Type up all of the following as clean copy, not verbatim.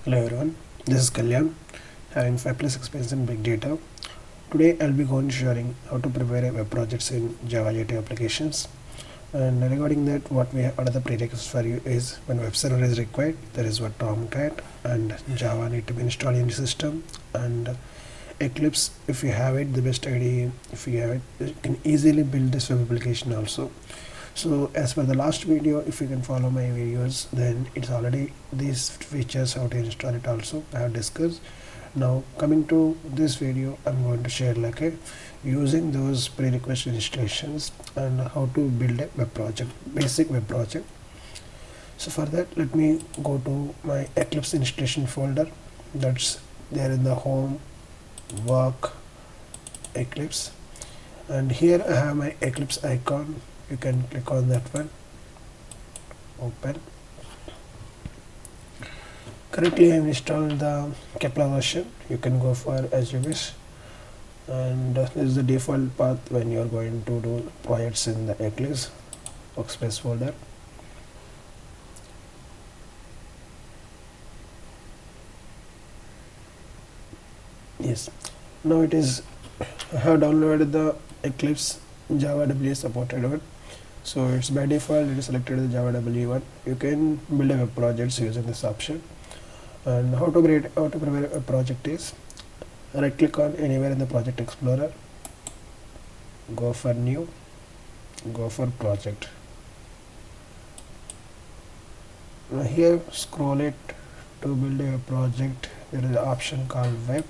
Hello everyone, this is Kalyan, having 5 plus experience in big data. Today I'll be going to sharing how to prepare web projects in Java JT applications. And regarding that, what are the prerequisites for you is when web server is required, there is what Tomcat and Java need to be installed in the system, and Eclipse, if you have it, the best idea, if you have it, you can easily build this web application also. So as per the last video, if you can follow my videos, then it's already these features how to install it also I have discussed. Now coming to this video, I'm going to share using those prerequisite installations and how to build a web project, basic web project. So for that, let me go to my Eclipse installation folder. That's there in the home, work, Eclipse, and here I have my Eclipse icon. You can click on that one, open. Currently I have installed the Kepler version. You can go for as you wish, and this is the default path when you are going to do projects in the Eclipse workspace folder. Yes, now it is, I have downloaded the Eclipse Java WE supported one. So it's by default it is selected the Java WE one. You can build a web projects using this option. And how to prepare a project is, right click on anywhere in the project explorer, go for new, go for project. Now here scroll it to build a project. There is an option called web,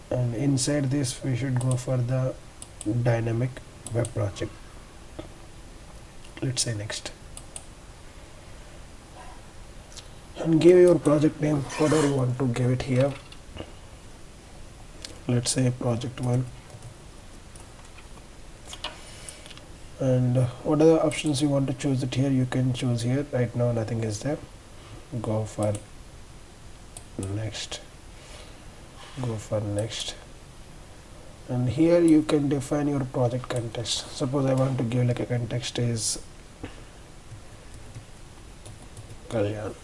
and inside this we should go for the dynamic web project. Let's say next, and give your project name whatever you want to give it here. Let's say project 1, and what are the options you want to choose it here, you can choose here. Right now nothing is there, go for next, go for next, and here you can define your project context. Suppose I want to give like a context is Kalyan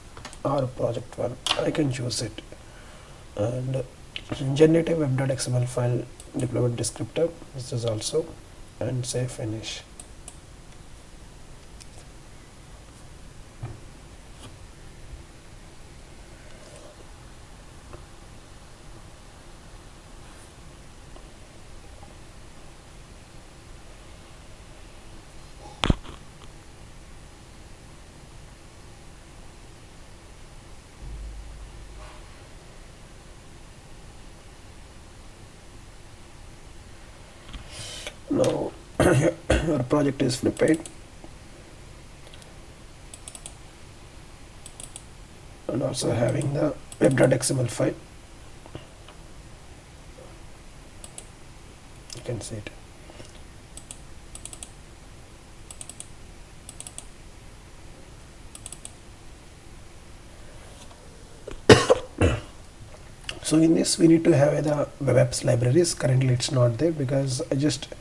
or project 1, I can choose it, and generate a web.xml file deployment descriptor, this is also, and say finish. Now your project is prepared, and also having the web.xml file, you can see it. So in this we need to have the web apps libraries. Currently it's not there because I just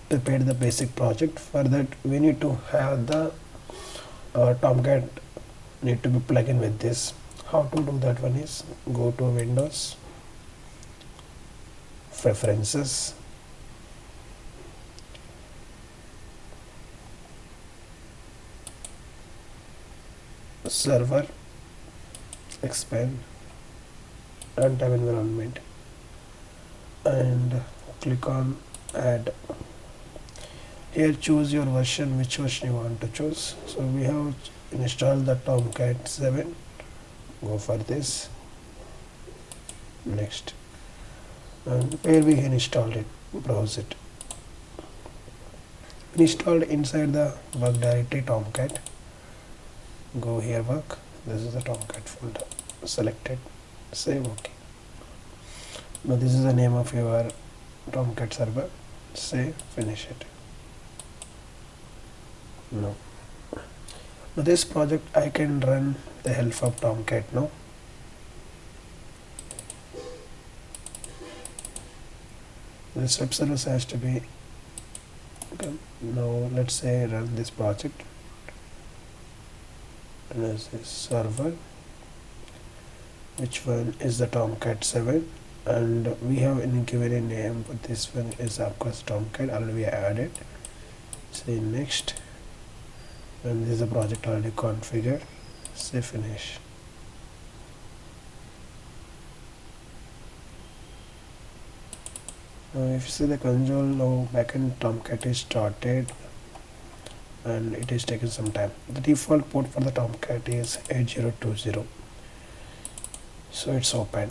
prepared the basic project. For that we need to have the Tomcat need to be plugged in with this. How to do that one is, go to Windows, Preferences, Server, Expand, Runtime Environment, and click on Add. Here choose your version, which version you want to choose. So we have installed the Tomcat 7, go for this, next, and where we installed it, browse it. Installed inside the work directory Tomcat, go here work, this is the Tomcat folder, selected, save, OK. Now this is the name of your Tomcat server, save, finish it. No. Now this project I can run with the help of Tomcat now. This web service has to be okay. Now let's say run this project, as a server, which one is the Tomcat 7, and we have given a name, but this one is of course Tomcat, already we added. Say next, and this is the project already configured. Say finish. If you see the console, now backend Tomcat is started and it is taking some time. The default port for the Tomcat is 8020, so it's open.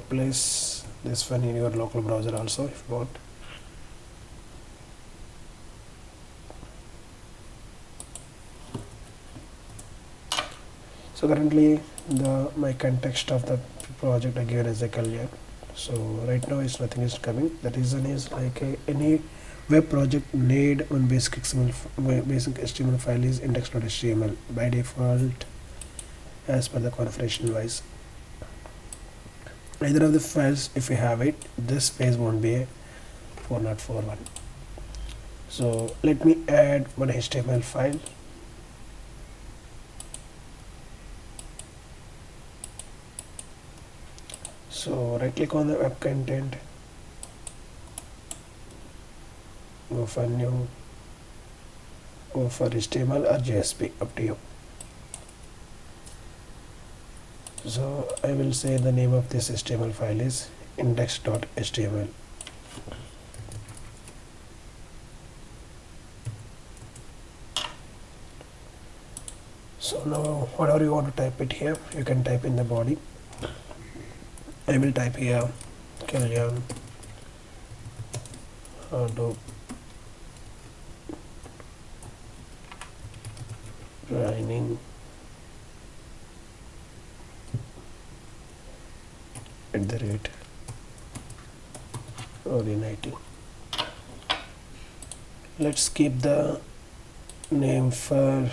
Place this one in your local browser also if you want. So currently my context of the project I given as a Kalyan. So right now is nothing is coming. The reason is like any web project need one basic HTML file is index.html by default as per the configuration wise. Either of the files, if you have it, this page won't be a 404 one. So let me add one HTML file. So right click on the web content, go for new, go for HTML or JSP, up to you. So I will say the name of this HTML file is index.html. So now whatever you want to type it here, you can type in the body. I will type here Kalyan Hadoop training @ Orionite. Let's keep the name for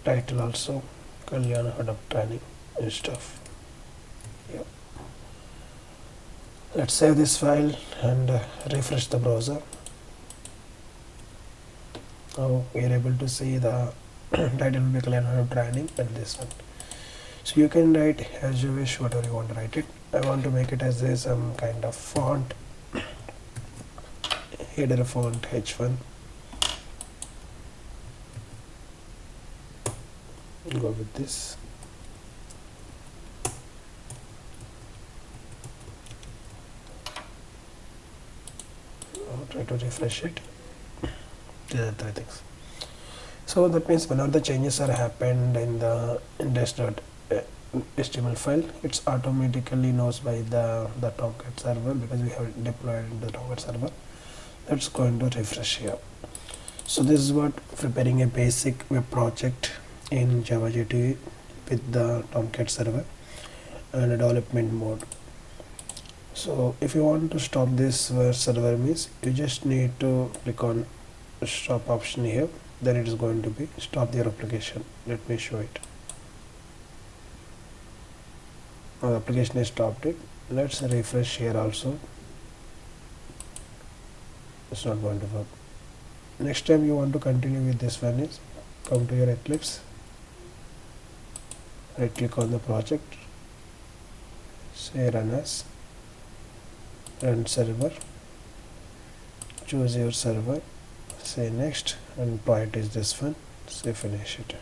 title also, Kalyan Hadoop training and stuff. Yep. Let's save this file and refresh the browser. Now we are able to see the title will be Kalyan Hadoop training and this one. So you can write as you wish, whatever you want to write it. I want to make it as some kind of font, header font H1. Go with this. I'll try to refresh it. These are three things. So that means whenever the changes are happened in the index.html file, it's automatically knows by the Tomcat server, because we have deployed the Tomcat server. That's going to refresh here. So this is what preparing a basic web project in Java JDK with the Tomcat server and a development mode. So if you want to stop this server means, you just need to click on stop option here, then it is going to be stop your application. Let me show it. Now the application is stopped it. Let's refresh here also. It's not going to work. Next time you want to continue with this one is, come to your Eclipse, right click on the project, say run as, run server, choose your server, say next, and point is this one, say finish it.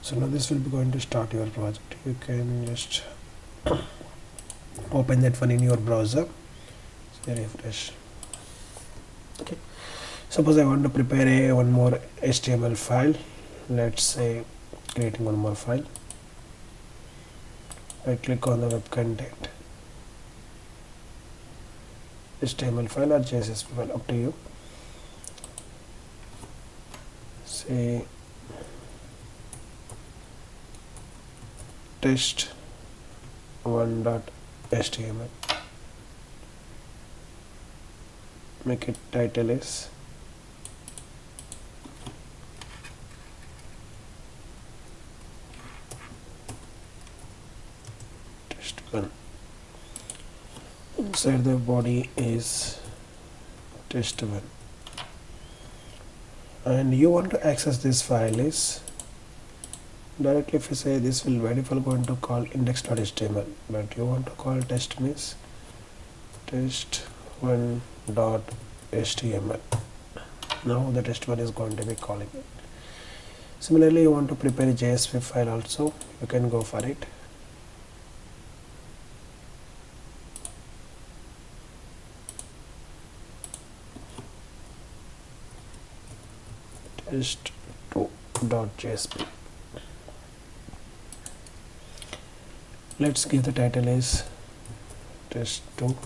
So now this will be going to start your project. You can just open that one in your browser, say refresh. Okay, suppose I want to prepare one more HTML file. Let's say creating one more file. I click on the web content, HTML file or CSS file, up to you. Say test1.html. Make it title is test1. Inside the body is test1. and you want to access this file is directly. If you say this will by default going to call index.html, but you want to call test means test1.html. now the test1 is going to be calling it. Similarly, you want to prepare a JSP file also, you can go for it. test2.jsp. let's give the title is test2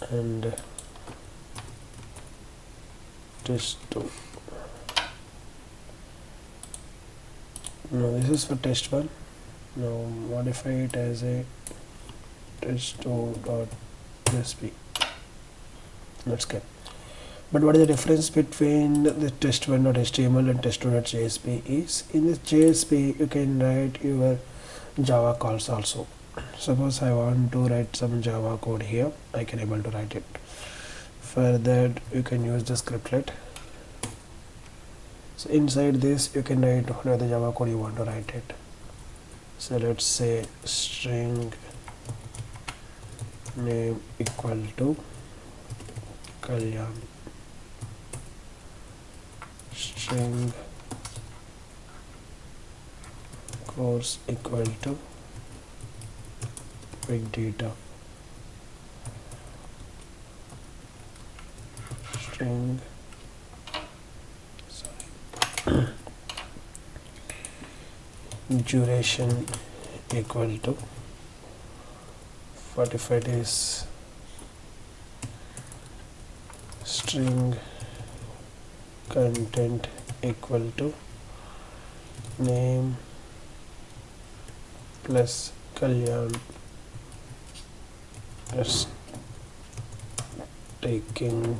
and test2. now this is for test1. now modify it as a test2.jsp. let's get. But what is the difference between the test1.html and test2.jsp is, in this JSP you can write your Java calls also. Suppose I want to write some Java code here, I can able to write it. For that you can use the scriptlet. So inside this you can write whatever the Java code you want to write it. So let's say string name equal to Kalyan, string course equal to big data, string duration equal to 45 days, string content equal to name plus Kalyan is taking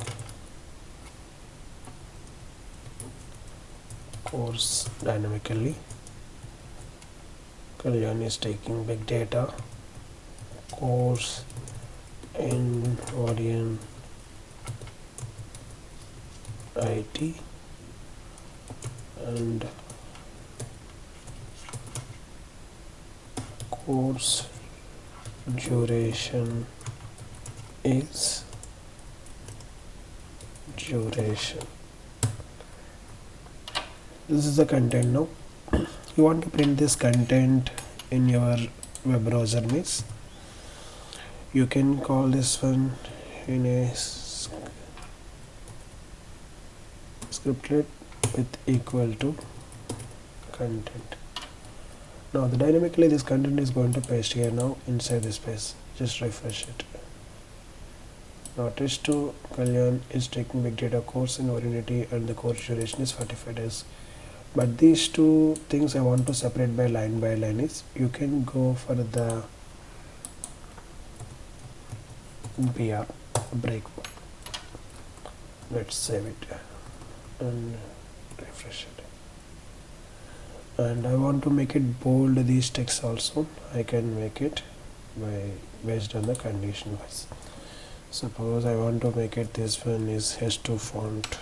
course dynamically. Kalyan is taking big data course in Orion IT, and course duration is duration. This is the content. Now you want to print this content in your web browser means you can call this one in a scriptlet with equal to content. now the dynamically this content is going to paste here now inside this space. Just refresh it. now test2 Kalyan is taking big data course in Originity and the course duration is 45 days. But these two things I want to separate by line is you can go for the BR break. Let's save it and refresh it. And I want to make it bold these text also. I can make it by based on the condition wise. Suppose I want to make it this one is H2 font.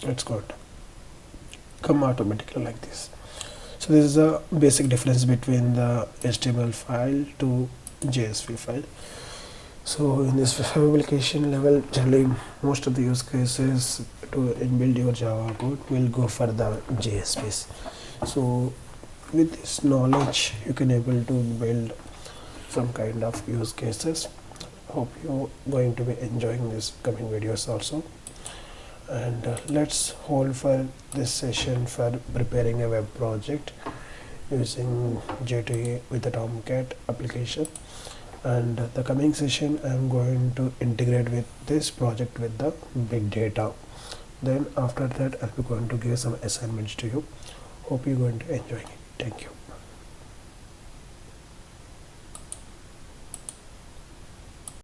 It's going to come automatically like this. So this is a basic difference between the HTML file to JSP file. So in this web application level, generally most of the use cases to inbuild your Java code will go for the JSPs. So with this knowledge you can able to build some kind of use cases. Hope you're going to be enjoying this coming videos also. And let's hold for this session for preparing a web project using J2E with the Tomcat application. And the coming session I am going to integrate with this project with the big data. Then after that I'll be going to give some assignments to you. Hope you're going to enjoy it. Thank you.